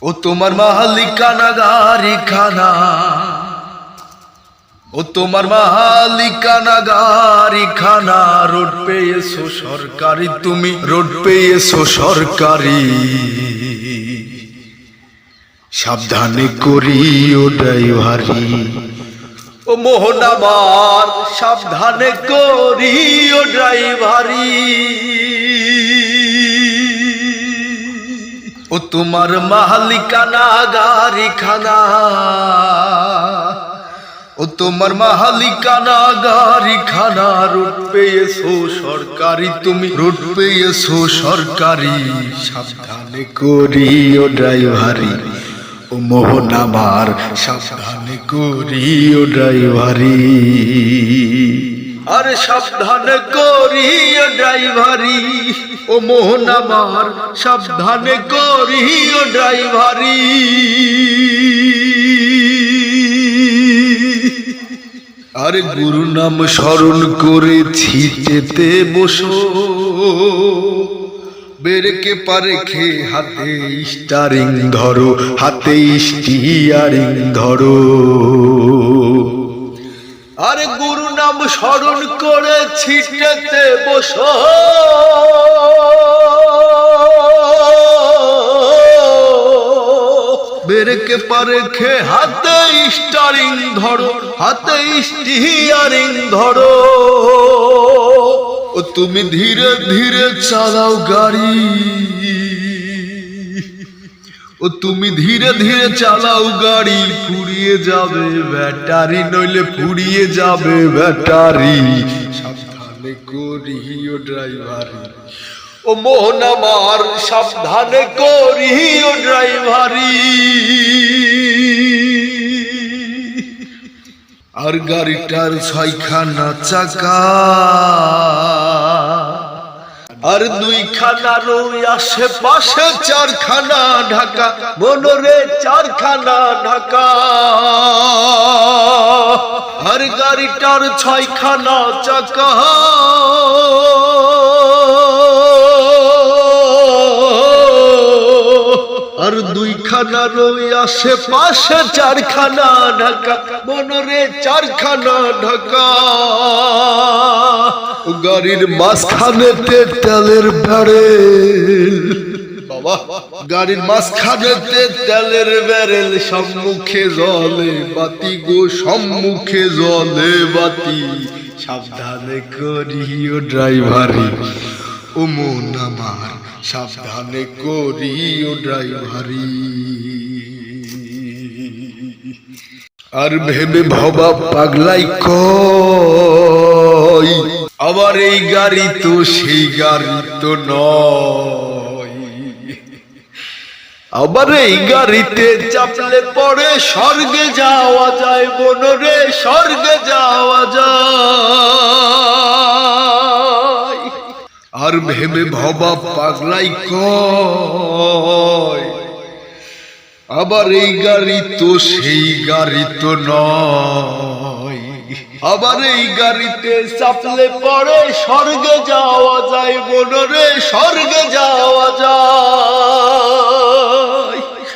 ও তোমার মালিকানা গাড়ি খানা, ও তোমার মালিকানা গাড়ি খানা, রোড পেয়েছো সরকারি, তুমি রোড পেয়েছো সরকারি। সাবধানে করিও ড্রাইভারি, ও মোহন আমার সাবধানে করিও ড্রাইভারি। ও তোমার মালিকানা গাড়ি খানা, ও তোমার মালিকানা গাড়ি খানা, রোড পেয়েছো সরকারি, তুমি রোড পেয়েছো সরকারি। সাবধানে করিও ড্রাইভারি, ও মোহন আমার সাবধানে করিও ড্রাইভারি। আরে সাবধানে করিও ড্রাইভারি, ও মোহন আমার সাবধানে করিও ড্রাইভারি। আরে গুরু নাম স্মরণ করে ছিটেতে বসো, বেরকে পারে খে হাতে স্টারিং ধরো, হাতে স্টিয়ারিং ধরো। আরে গুরু নাম স্মরণ করে ছিটেতে বসো, বেরকে পারে খে হাতে স্টারিং ধরো, হাতে স্টিয়ারিং ধরো। ও তুমি ধীরে ধীরে চালাও গাড়ি, ও তুমি ধীরে ধীরে চালাও গাড়ি, ফুরিয়ে যাবে ব্যাটারি, নইলে ফুরিয়ে যাবে ব্যাটারি। সাবধানে করিও ড্রাইভারি, ও মোহন আমার সাবধানে করিও ড্রাইভারি। আর গাড়িটার ছয়খানা চাকা, আর দুইখানার আশেপাশে চারখানা ঢাকা, মনরে চারখানা ঢাকা। আর গাড়িটার ছয়খানা চাকা, আর দুইখানার আশেপাশে চারখানা ঢাকা, মনরে চারখানা ঢাকা। ও গাড়ির মাঝখানেতে তেলের ব্যারেল, বাবা গাড়ির মাঝখানেতে তেলের ব্যারেল, সম্মুখে জলে বাতি গো, সম্মুখে জলে বাতি। সাবধানে করিও ড্রাইভারি, ও মন আমার সাবধানে করিও ড্রাইভারি। আর ভেবে ভবা পাগলাই কয়, আবার এই গাড়ি তো সেই গাড়ি তো নয়। আবার এই গাড়িতে চাপলে পরে স্বর্গে যাওয়া যায়, বনরে স্বর্গে যাওয়া যায়। আর ভেবে ভবা পাগলাই কয়, আবার এই গাড়ি তো সেই গাড়ি তো নয়। আবার এই গাড়িতে চাপলে পরে স্বর্গে যাওয়া যায়, বনরে স্বর্গে যাওয়া যায়।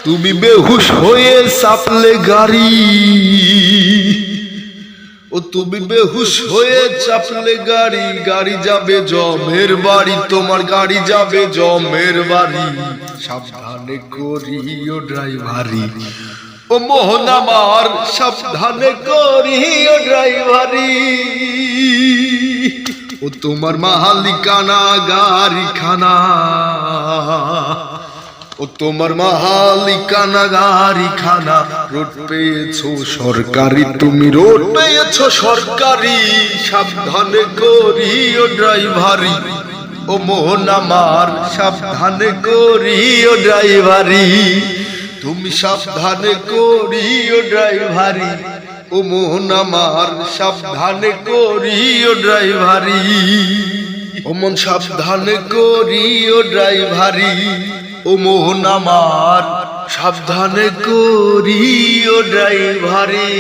তুমি বেহুশ হয়ে চাপলে গাড়ি, ও তুমি বেহুশ হয়ে চাপলে গাড়ি, গাড়ি যাবে জমের বাড়ি, তোমার গাড়ি যাবে জমের বাড়ি। সাবধানে করিও ড্রাইভারি, ও মোহন আমার সাবধানে করিও ড্রাইভারি। ও তোমার মালিকানা গাড়ি খানা, ও তোমার মালিকানা গাড়ি খানা, রোড পেয়েছো সরকারি, তুমি রোড পেয়েছো সরকারি। সাবধানে করিও ড্রাইভারি, ও মোহন আমার সাবধানে করিও ড্রাইভারি। তুমি সাবধানে করিও ড্রাইভারি, ও মোহন আমার সাবধানে করিও ড্রাইভারি। ও মন সাবধানে করিও ড্রাইভারি, ও মোহন আমার সাবধানে করিও ড্রাইভারি।